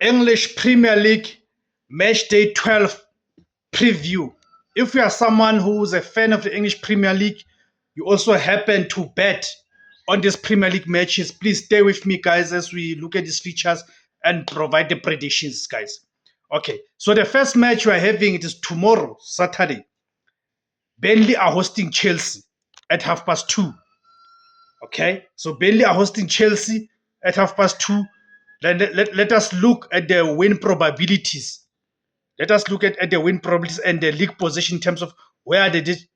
English Premier League Match Day 12 preview. If you are someone who's a fan of the English Premier League, you also happen to bet on these Premier League matches, please stay with me, guys, as we look at these features and provide the predictions, guys. Okay, so the first match we are having, it is tomorrow, Saturday. Burnley are hosting Chelsea at 2:30. Okay, so Burnley are hosting Chelsea at 2:30. Then let us look at the win probabilities. Let us look at the win probabilities and the league position in terms of where these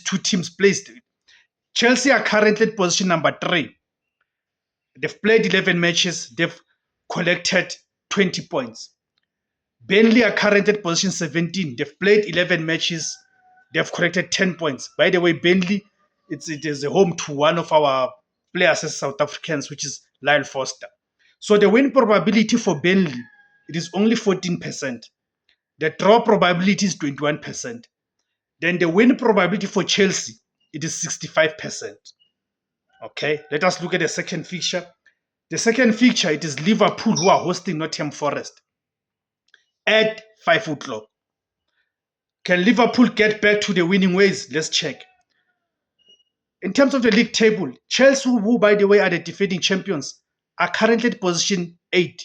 two teams placed. Chelsea are currently at position number 3. They've played 11 matches. They've collected 20 points. Burnley are currently at position 17. They've played 11 matches. They've collected 10 points. By the way, Burnley, it is a home to one of our players as South Africans, which is Lyle Foster. So the win probability for Burnley, it is only 14%. The draw probability is 21%. Then the win probability for Chelsea, it is 65%. Okay, let us look at the second fixture. The second fixture, it is Liverpool who are hosting Nottingham Forest at 5 o'clock. Can Liverpool get back to the winning ways? Let's check. In terms of the league table, Chelsea, who by the way are the defending champions, are currently at position 8.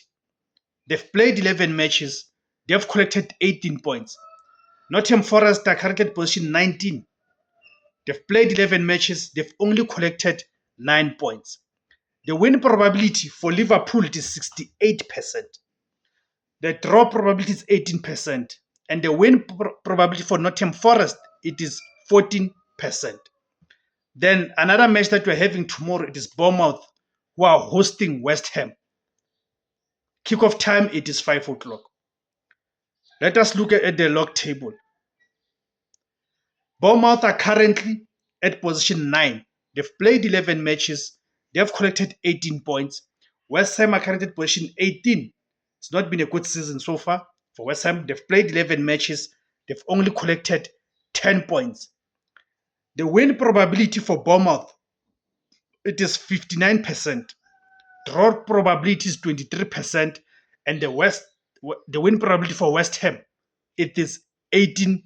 They've played 11 matches. They've collected 18 points. Nottingham Forest are currently at position 19. They've played 11 matches. They've only collected 9 points. The win probability for Liverpool is 68%. The draw probability is 18%. And the win probability for Nottingham Forest, it is 14%. Then another match that we're having tomorrow, it is Bournemouth, who are hosting West Ham. Kickoff time, it is 5 o'clock. Let us look at the log table. Bournemouth are currently at position 9. They've played 11 matches. They've collected 18 points. West Ham are currently at position 18. It's not been a good season so far for West Ham. They've played 11 matches. They've only collected 10 points. The win probability for Bournemouth, it is 59%. Draw probability is 23%. And the win probability for West Ham, it is 18%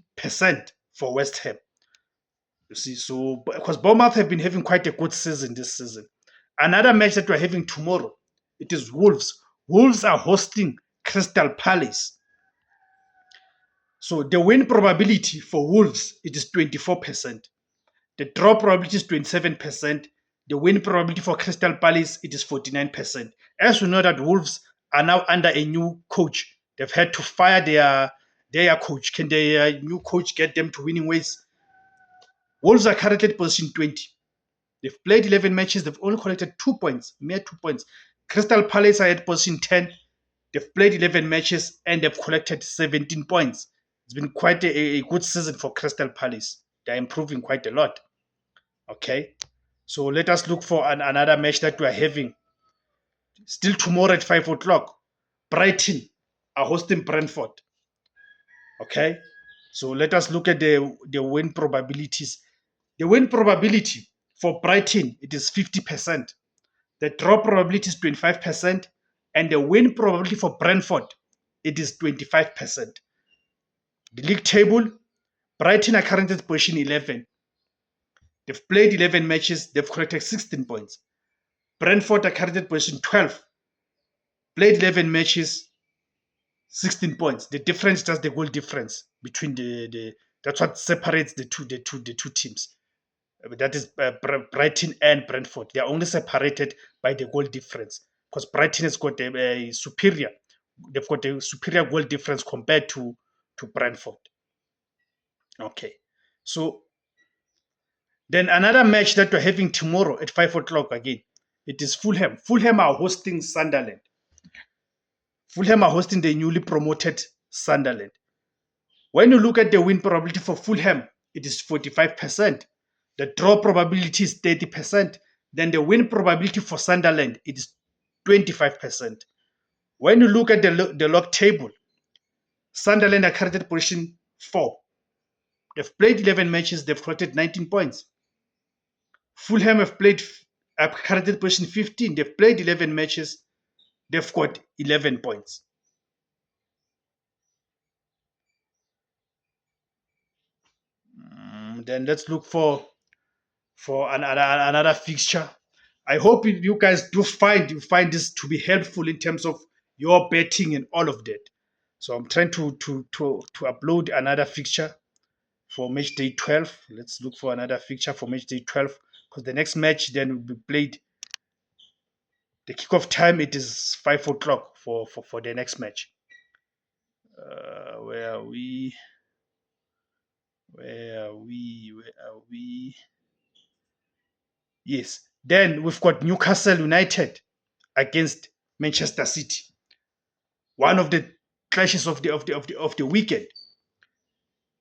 for West Ham. You see, so because Bournemouth have been having quite a good season this season. Another match that we're having tomorrow, it is Wolves. Wolves are hosting Crystal Palace. So the win probability for Wolves, it is 24%. The draw probability is 27%. The win probability for Crystal Palace, it is 49%. As we know that Wolves are now under a new coach. They've had to fire their coach. Can their new coach get them to winning ways? Wolves are currently at position 20. They've played 11 matches. They've only collected 2 points, mere 2 points. Crystal Palace are at position 10. They've played 11 matches and they've collected 17 points. It's been quite a good season for Crystal Palace. They're improving quite a lot. Okay, so let us look for another match that we're having. Still tomorrow at 5 o'clock. Brighton are hosting Brentford. Okay, so let us look at the win probabilities. The win probability for Brighton, it is 50%. The draw probability is 25%. And the win probability for Brentford, it is 25%. The league table, Brighton are currently at position 11. They've played 11 matches. They've collected 16 points. Brentford are currently at position 12. Played 11 matches, 16 points. The difference is just the goal difference between that's what separates the two teams. That is Brighton and Brentford. They are only separated by the goal difference because Brighton has got a superior. They've got a superior goal difference compared to Brentford. Okay, so then another match that we're having tomorrow at 5 o'clock again. It is Fulham. Fulham are hosting Sunderland. Fulham are hosting the newly promoted Sunderland. When you look at the win probability for Fulham, it is 45%. The draw probability is 30%. Then the win probability for Sunderland, it is 25%. When you look at the log table, Sunderland are currently at position 4. They've played 11 matches. They've collected 19 points. Fulham are currently at position 15. They've played 11 matches. They've got 11 points. Then let's look for another fixture. I hope you guys do find this to be helpful in terms of your betting and all of that. So I'm trying to upload another fixture for match day 12. Let's look for another fixture for match day 12 because the next match then will be played. The kickoff time it is 5 o'clock for the next match. Where are we? Where are we? Where are we? Yes. Then we've got Newcastle United against Manchester City. One of the clashes of the weekend.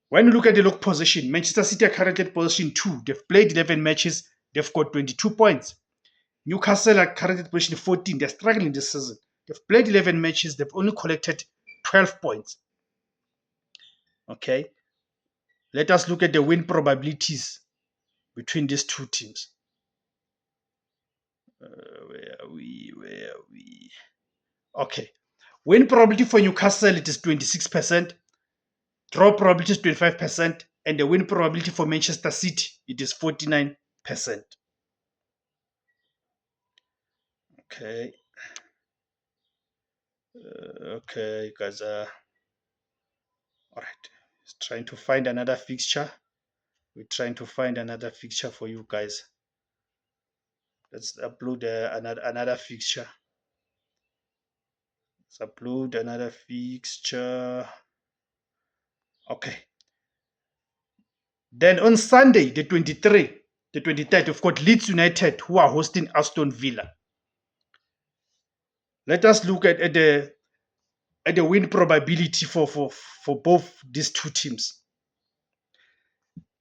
When you look at the log position, Manchester City are currently at position 2. They've played 11 matches. They've got 22 points. Newcastle are currently at position 14. They're struggling this season. They've played 11 matches. They've only collected 12 points. Okay. Let us look at the win probabilities between these two teams. Where are we? Where are we? Okay. Win probability for Newcastle it is 26%. Draw probability is 25%. And the win probability for Manchester City it is 49%. Okay. Okay, guys. All right. Just trying to find another fixture. We're trying to find another fixture for you guys. Let's upload another fixture. Let's upload another fixture. Okay. Then on Sunday, the 23rd, we've got Leeds United who are hosting Aston Villa. Let us look at the win probability for both these two teams.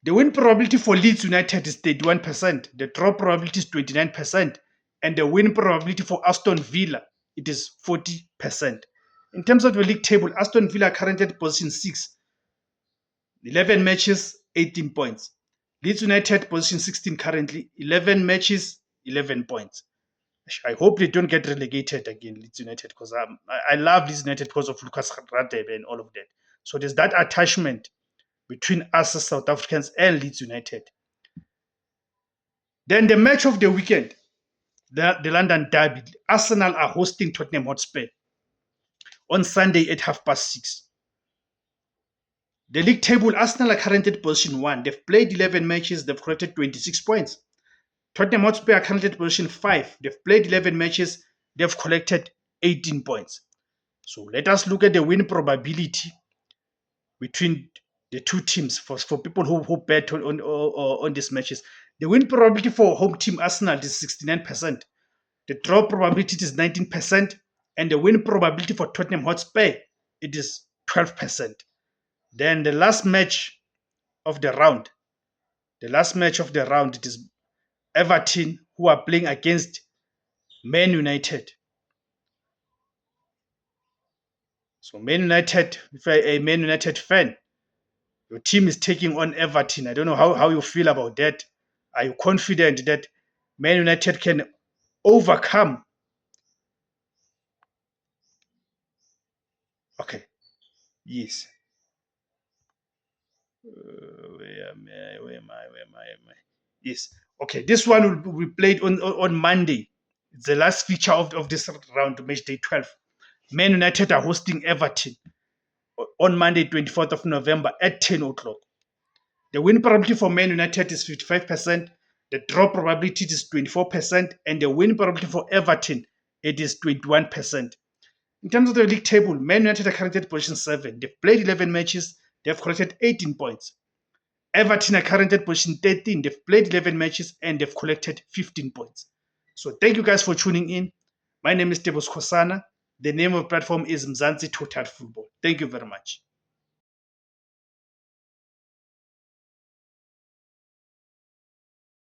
The win probability for Leeds United is 31%. The draw probability is 29%. And the win probability for Aston Villa, it is 40%. In terms of the league table, Aston Villa currently at position 6. 11 matches, 18 points. Leeds United position 16 currently, 11 matches, 11 points. I hope they don't get relegated again, Leeds United, because I love Leeds United because of Lucas Radebe and all of that. So there's that attachment between us as South Africans and Leeds United. Then the match of the weekend, the London Derby. Arsenal are hosting Tottenham Hotspur on Sunday at 6:30. The league table, Arsenal are currently at position 1. They've played 11 matches. They've collected 26 points. Tottenham Hotspur are currently at position 5. They've played 11 matches. They've collected 18 points. So let us look at the win probability between the two teams for people who bet on these matches. The win probability for home team Arsenal is 69%. The draw probability is 19%. And the win probability for Tottenham Hotspur, it is 12%. Then the last match of the round, it is Everton who are playing against Man United. So Man United, if you're a Man United fan, your team is taking on Everton. I don't know how you feel about that. Are you confident that Man United can overcome? Okay. Yes. Where am I? Yes. Okay. This one will be played on Monday. It's the last feature of this round, match day 12. Man United are hosting Everton on Monday, 24th of November at 10 o'clock. The win probability for Man United is 55%. The draw probability is 24%. And the win probability for Everton, it is 21%. In terms of the league table, Man United are currently at position 7. They've played 11 matches. They've collected 18 points. Everton are currently at position 13. They've played 11 matches and they've collected 15 points. So thank you guys for tuning in. My name is Tebos Kosana. The name of the platform is Mzansi Total Football. Thank you very much.